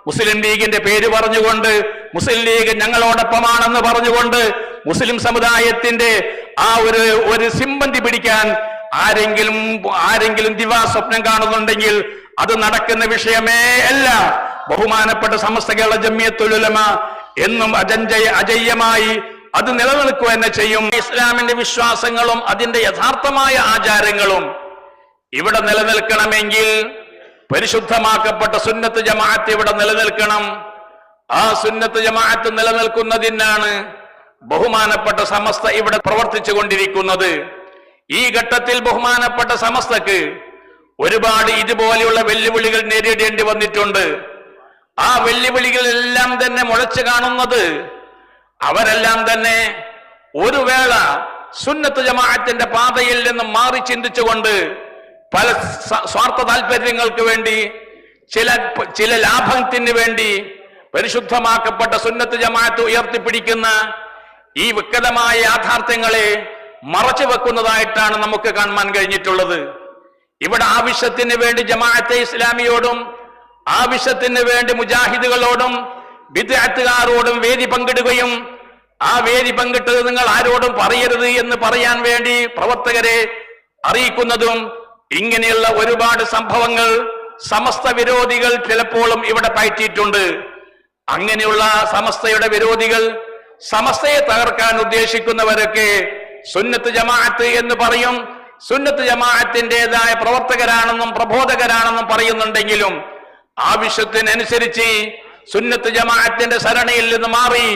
മുസ്ലിം ലീഗിന്റെ പേര് പറഞ്ഞുകൊണ്ട്, മുസ്ലിം ലീഗ് ഞങ്ങളോടൊപ്പമാണെന്ന് പറഞ്ഞുകൊണ്ട് മുസ്ലിം സമുദായത്തിന്റെ ആ ഒരു സിമ്പന്തി പിടിക്കാൻ ആരെങ്കിലും ദിവാസ്വപ്നം കാണുന്നുണ്ടെങ്കിൽ അത് നടക്കുന്ന വിഷയമേ അല്ല. ബഹുമാനപ്പെട്ട സമസ്ത കേരള ജംഇയ്യത്തുൽ ഉലമ എന്നും അജയ്യമായി അത് നിലനിൽക്കുക തന്നെ ചെയ്യും. ഇസ്ലാമിന്റെ വിശ്വാസങ്ങളും അതിന്റെ യഥാർത്ഥമായ ആചാരങ്ങളും ഇവിടെ നിലനിൽക്കണമെങ്കിൽ പരിശുദ്ധമാക്കപ്പെട്ട സുന്നത്ത് ജമാഅത്ത് ഇവിടെ നിലനിൽക്കണം. ആ സുന്നത്ത് ജമാഅത്ത് നിലനിൽക്കുന്നതിനാണ് ബഹുമാനപ്പെട്ട സമസ്ത ഇവിടെ പ്രവർത്തിച്ചു കൊണ്ടിരിക്കുന്നത്. ഈ ഘട്ടത്തിൽ ബഹുമാനപ്പെട്ട സമസ്തക്ക് ഒരുപാട് ഇതുപോലെയുള്ള വെല്ലുവിളികൾ നേരിടേണ്ടി വന്നിട്ടുണ്ട്. ആ വെല്ലുവിളികളെല്ലാം തന്നെ മുളച്ചു കാണുന്നത് അവരെല്ലാം തന്നെ ഒരു വേള സുന്നത്ത് ജമാഅത്തിന്റെ പാതയിൽ നിന്ന് മാറി ചിന്തിച്ചുകൊണ്ട് പല സ്വാർത്ഥ താല്പര്യങ്ങൾക്ക് വേണ്ടി ചില ലാഭത്തിന് വേണ്ടി പരിശുദ്ധമാക്കപ്പെട്ട സുന്നത്ത് ജമാഅത്ത് ഉയർത്തിപ്പിടിക്കുന്ന ഈ വികൃതമായ യാഥാർത്ഥ്യങ്ങളെ മറച്ചു വെക്കുന്നതായിട്ടാണ് നമുക്ക് കാണാൻ കഴിഞ്ഞിട്ടുള്ളത്. ഇവിടെ ആവശ്യത്തിന് വേണ്ടി ജമാഅത്തെ ഇസ്ലാമിയോടും ആവശ്യത്തിന് വേണ്ടി മുജാഹിദുകളോടും ബിദ്അത്തുകാരോടും വേദി പങ്കിടുകയും ആ വേദി പങ്കിട്ടത് നിങ്ങൾ ആരോടും പറയരുത് എന്ന് പറയാൻ വേണ്ടി പ്രവർത്തകരെ അറിയിക്കുന്നതും ഇങ്ങനെയുള്ള ഒരുപാട് സംഭവങ്ങൾ സമസ്ത വിരോധികൾ ചിലപ്പോഴും ഇവിടെ പയറ്റിയിട്ടുണ്ട്. അങ്ങനെയുള്ള സമസ്തയുടെ വിരോധികൾ, സമസ്തയെ തകർക്കാൻ ഉദ്ദേശിക്കുന്നവരൊക്കെ സുന്നത്ത് ജമാഅത്ത് എന്ന് പറയും, സുന്നത്ത് ജമാഅത്തിൻ്റെതായ പ്രവർത്തകരാണെന്നും പ്രബോധകരാണെന്നും പറയുന്നുണ്ടെങ്കിലും ആവശ്യത്തിനനുസരിച്ച് സുന്നത്ത് ജമാഅത്തിന്റെ സരണിയിൽ നിന്ന് മാറി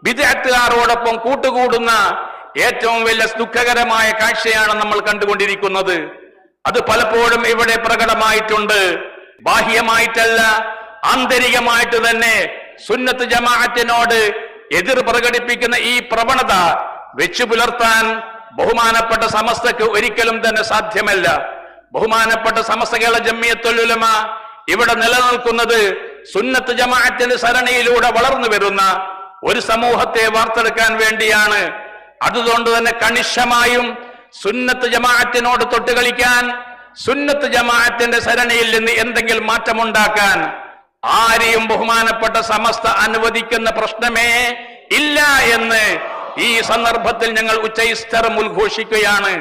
ബിദ്അത്തുകാരോടൊപ്പം കൂട്ടുകൂടുന്ന ഏറ്റവും വലിയ ദുഃഖകരമായ കാഴ്ചയാണ് നമ്മൾ കണ്ടുകൊണ്ടിരിക്കുന്നത്. അത് പലപ്പോഴും ഇവിടെ പ്രകടമായിട്ടുണ്ട്. ബാഹ്യമായിട്ടല്ല, ആന്തരികമായിട്ട് തന്നെ സുന്നത്ത് ജമാഅത്തിനോട് എതിർ പ്രകടിപ്പിക്കുന്ന ഈ പ്രവണത വെച്ചു പുലർത്താൻ ബഹുമാനപ്പെട്ട സമസ്തക്ക് ഒരിക്കലും തന്നെ സാധ്യമല്ല. ബഹുമാനപ്പെട്ട സമസ്ത കേരള ജംഇയ്യത്തുൽ ഉലമ ഇവിടെ നിലനിൽക്കുന്നത് സുന്നത്ത് ജമാഅത്തിന്റെ സരണിയിലൂടെ വളർന്നു വരുന്ന ഒരു സമൂഹത്തെ വാർത്തെടുക്കാൻ വേണ്ടിയാണ്. അതുകൊണ്ട് തന്നെ കണിശമായും സുന്നത്ത് ജമാഅത്തിനോട് തൊട്ടുകളിക്കാൻ, സുന്നത്ത് ജമാഅത്തിന്റെ സരണിയിൽ നിന്ന് എന്തെങ്കിലും മാറ്റമുണ്ടാക്കാൻ ആരെയും ബഹുമാനപ്പെട്ട സമസ്ത അനുവദിക്കുന്ന പ്രശ്നമേ ഇല്ല എന്ന് ഈ സന്ദർഭത്തിൽ ഞങ്ങൾ ഉച്ചൈസ്തരം ഉദ്ഘോഷിക്കുകയാണ്.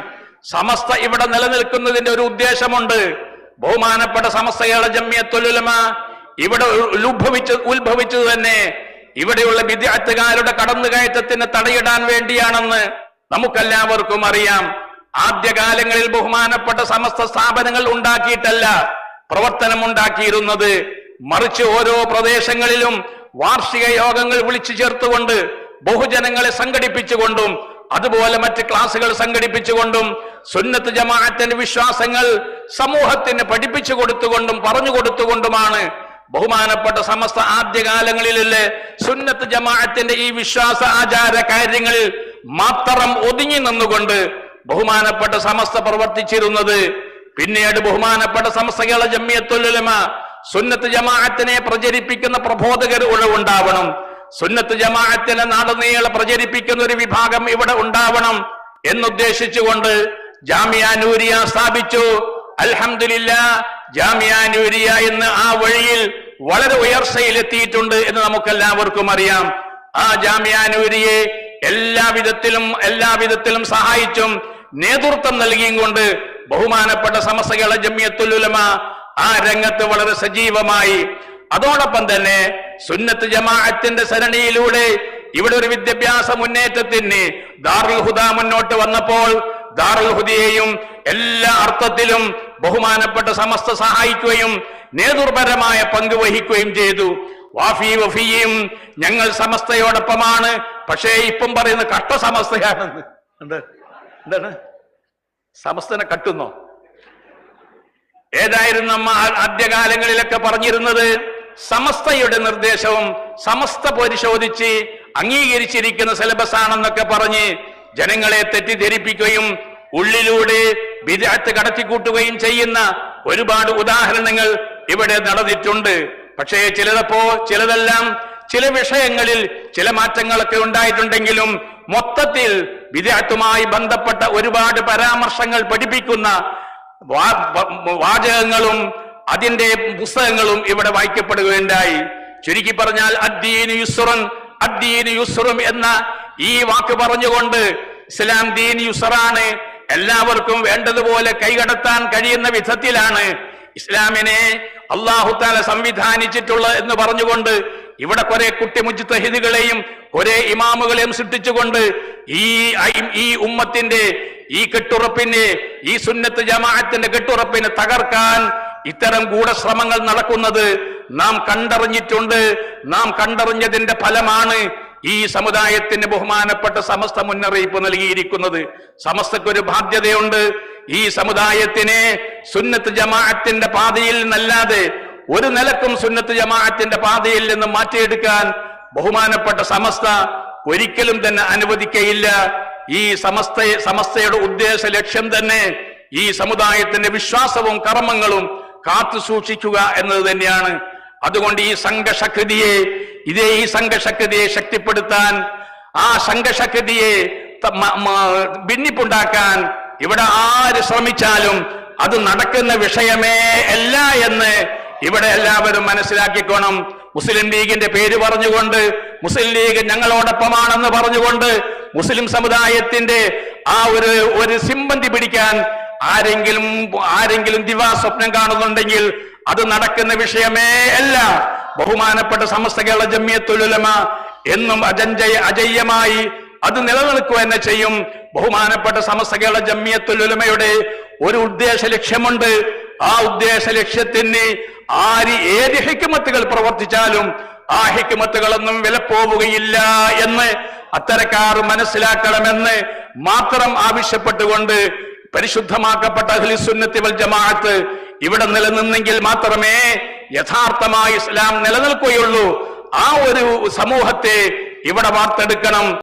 സമസ്ത ഇവിടെ നിലനിൽക്കുന്നതിന്റെ ഒരു ഉദ്ദേശമുണ്ട്. ബഹുമാനപ്പെട്ട സമസ്ത കേരള ജംഇയ്യത്തുൽ ഉലമ ഇവിടെ ഉത്ഭവിച്ചത് തന്നെ ഇവിടെയുള്ള ബിദ്അത്തുകാരുടെ കടന്നുകയറ്റത്തിന് തടയിടാൻ വേണ്ടിയാണെന്ന് നമുക്കെല്ലാവർക്കും അറിയാം. ആദ്യകാലങ്ങളിൽ ബഹുമാനപ്പെട്ട സമസ്ത സ്ഥാപനങ്ങൾ ഉണ്ടാക്കിയിട്ടല്ല പ്രവർത്തനം ഉണ്ടാക്കിയിരുന്നത്, മറിച്ച് ഓരോ പ്രദേശങ്ങളിലും വാർഷിക യോഗങ്ങൾ വിളിച്ചു ചേർത്തുകൊണ്ട് ബഹുജനങ്ങളെ സംഘടിപ്പിച്ചുകൊണ്ടും അതുപോലെ മറ്റ് ക്ലാസുകൾ സംഘടിപ്പിച്ചുകൊണ്ടും സുന്നത്ത് ജമാഅത്തിന്റെ വിശ്വാസങ്ങൾ സമൂഹത്തിന് പഠിപ്പിച്ചു കൊടുത്തുകൊണ്ടും പറഞ്ഞു കൊടുത്തുകൊണ്ടുമാണ് ബഹുമാനപ്പെട്ട സമസ്ത ആദ്യകാലങ്ങളിലെ സുന്നത്ത് ജമാഅത്തിന്റെ ഈ വിശ്വാസ ആചാര കാര്യങ്ങളിൽ മാത്രം ഒതുങ്ങി നിന്നുകൊണ്ട് ബഹുമാനപ്പെട്ട സമസ്ത പ്രവർത്തിച്ചിരുന്നത്. പിന്നീട് ബഹുമാനപ്പെട്ട സമസ്ത കേരള ജംഇയ്യത്തുൽ ഉലമ സുന്നത്ത് ജമാഅത്തിനെ പ്രചരിപ്പിക്കുന്ന പ്രബോധകർ ഉണ്ടാവണം, സുന്നത്ത് ജമാഅത്തിനെ നാടുനീളെ പ്രചരിപ്പിക്കുന്ന ഒരു വിഭാഗം ഇവിടെ ഉണ്ടാവണം എന്നുദ്ദേശിച്ചുകൊണ്ട് ജാമിയ നൂരിയ സ്ഥാപിച്ചു. അൽഹംദുലില്ലാഹ്, ജാമിയ നൂരിയ എന്ന് ആ വഴിയിൽ വളരെ ഉയർച്ചയിലെത്തിയിട്ടുണ്ട് എന്ന് നമുക്കെല്ലാവർക്കും അറിയാം. ആ ജാമിയ നൂരിയെ എല്ലാവിധത്തിലും സഹായിച്ചും നേതൃത്വം നൽകിയും കൊണ്ട് ബഹുമാനപ്പെട്ട സമസ്ത കേരള ജംഇയ്യത്തുൽ ഉലമ ആ രംഗത്ത് വളരെ സജീവമായി. അതോടൊപ്പം തന്നെ സുന്നത്ത് ജമാഅത്തിന്റെ സരണിയിലൂടെ ഇവിടെ ഒരു വിദ്യാഭ്യാസ മുന്നേറ്റത്തിന് ദാറുൽ ഹുദ മുന്നോട്ട് വന്നപ്പോൾ ദാറുൽ ഹുദയെയും എല്ലാ അർത്ഥത്തിലും ബഹുമാനപ്പെട്ട സമസ്ത സഹായിക്കുകയും നേതൃപരമായ പങ്ക് വഹിക്കുകയും ചെയ്തു. വഫിയും ഞങ്ങൾ സമസ്തയോടൊപ്പമാണ്, പക്ഷേ ഇപ്പം പറയുന്ന കട്ട സമസ്തയാണെന്ന്. എന്താണ് സമസ്തനെ കട്ടുന്നോ? ഏതായിരുന്നു നമ്മ ആദ്യകാലങ്ങളിലൊക്കെ പറഞ്ഞിരുന്നത്? സമസ്തയുടെ നിർദ്ദേശവും സമസ്ത പരിശോധിച്ച് അംഗീകരിച്ചിരിക്കുന്ന സിലബസ് ആണെന്നൊക്കെ പറഞ്ഞ് ജനങ്ങളെ തെറ്റിദ്ധരിപ്പിക്കുകയും ഉള്ളിലൂടെ ബിദ്അത്ത് കടത്തിക്കൂട്ടുകയും ചെയ്യുന്ന ഒരുപാട് ഉദാഹരണങ്ങൾ ഇവിടെ നടന്നിട്ടുണ്ട്. പക്ഷേ ചിലതെല്ലാം ചില വിഷയങ്ങളിൽ ചില മാറ്റങ്ങളൊക്കെ ഉണ്ടായിട്ടുണ്ടെങ്കിലും മൊത്തത്തിൽ ബിദ്അത്തുമായി ബന്ധപ്പെട്ട ഒരുപാട് പരാമർശങ്ങൾ പഠിപ്പിക്കുന്ന വാചകങ്ങളും അതിന്റെ പുസ്തകങ്ങളും ഇവിടെ വായിക്കപ്പെടുകയുണ്ടായി. ചുരുക്കി പറഞ്ഞാൽ അദ്ദീനു യുസ്റുൻ, അദ്ദീനു യുസ്റും എന്ന ഈ വാക്ക് പറഞ്ഞുകൊണ്ട് ഇസ്ലാം ദീൻ യുസ്റാണ്, എല്ലാവർക്കും വേണ്ടതുപോലെ കൈകടത്താൻ കഴിയുന്ന വിധത്തിലാണ് ഇസ്ലാമിനെ അല്ലാഹു തആല സംവിധാനിച്ചിട്ടുള്ളത് എന്ന് പറഞ്ഞുകൊണ്ട് ഇവിടെ കുറെ കുട്ടി മുജ്തഹിദുകളെയും കുറെ ഇമാമുകളെയും സൃഷ്ടിച്ചുകൊണ്ട് ഈ ഉമ്മത്തിന്റെ ഈ കെട്ടുറപ്പിനെ, ഈ സുന്നത്ത് ജമാഅത്തിന്റെ കെട്ടുറപ്പിനെ തകർക്കാൻ ഇത്തരം ഗൂഢശ്രമങ്ങൾ നടക്കുന്നത് നാം കണ്ടറിഞ്ഞിട്ടുണ്ട്. നാം കണ്ടറിഞ്ഞതിന്റെ ഫലമാണ് ഈ സമുദായത്തിന് ബഹുമാനപ്പെട്ട സമസ്ത മുന്നറിയിപ്പ് നൽകിയിരിക്കുന്നത്. സമസ്തക്കൊരു ബാധ്യതയുണ്ട്. ഈ സമുദായത്തിനെ സുന്നത്ത് ജമാഅത്തിന്റെ പാതയിൽ നിന്നല്ലാതെ ഒരു നിലക്കും സുന്നത്ത് ജമാഅത്തിന്റെ പാതയിൽ നിന്ന് മാറ്റിയെടുക്കാൻ ബഹുമാനപ്പെട്ട സമസ്ത ഒരിക്കലും തന്നെ അനുവദിക്കയില്ല. ഈ സമസ്തയുടെ ഉദ്ദേശ ലക്ഷ്യം തന്നെ ഈ സമുദായത്തിന്റെ വിശ്വാസവും കർമ്മങ്ങളും കാത്തു സൂക്ഷിക്കുക എന്നത് തന്നെയാണ്. അതുകൊണ്ട് ഈ സംഘശക്തിയെ ശക്തിപ്പെടുത്താൻ, ആ സംഘശക്തിയെ ഭിന്നിപ്പുണ്ടാക്കാൻ ഇവിടെ ആര് ശ്രമിച്ചാലും അത് നടക്കുന്ന വിഷയമേ അല്ല എന്ന് ഇവിടെ എല്ലാവരും മനസ്സിലാക്കിക്കോണം. മുസ്ലിം ലീഗിന്റെ പേര് പറഞ്ഞുകൊണ്ട്, മുസ്ലിം ലീഗ് ഞങ്ങളോടൊപ്പമാണെന്ന് പറഞ്ഞുകൊണ്ട് മുസ്ലിം സമുദായത്തിന്റെ ആ ഒരു സിമ്പന്തി പിടിക്കാൻ ആരെങ്കിലും ദിവാസ്വപ്നം കാണുന്നുണ്ടെങ്കിൽ അത് നടക്കുന്ന വിഷയമേ അല്ല. ബഹുമാനപ്പെട്ട സമസ്ത കേരള ജംഇയ്യത്തുൽ ഉലമ എന്നും അജയ്യമായി അത് നിലനിൽക്കുക തന്നെ ചെയ്യും. ബഹുമാനപ്പെട്ട സമസ്ത കേരള ജംഇയ്യത്തുൽ ഉലമയുടെ ഒരു ഉദ്ദേശ ലക്ഷ്യമുണ്ട്. ആ ഉദ്ദേശ ലക്ഷ്യത്തിന് ഏത് ഹിക്മത്തുകൾ പ്രവർത്തിച്ചാലും ആ ഹിക്മത്തുകളൊന്നും വിലപ്പോവുകയില്ല എന്ന് അത്തരക്കാർ മനസ്സിലാക്കണമെന്ന് മാത്രം ആവശ്യപ്പെട്ടുകൊണ്ട് പരിശുദ്ധമാക്കപ്പെട്ട അഹ്ലുസ് സുന്നത്തി വൽ ജമാഅത്ത് ഇവിടെ നിലനിന്നെങ്കിൽ മാത്രമേ യഥാർത്ഥമായി ഇസ്ലാം നിലനിൽക്കുകയുള്ളൂ. ആ ഒരു സമൂഹത്തെ ഇവിടെ വാർത്തെടുക്കണം.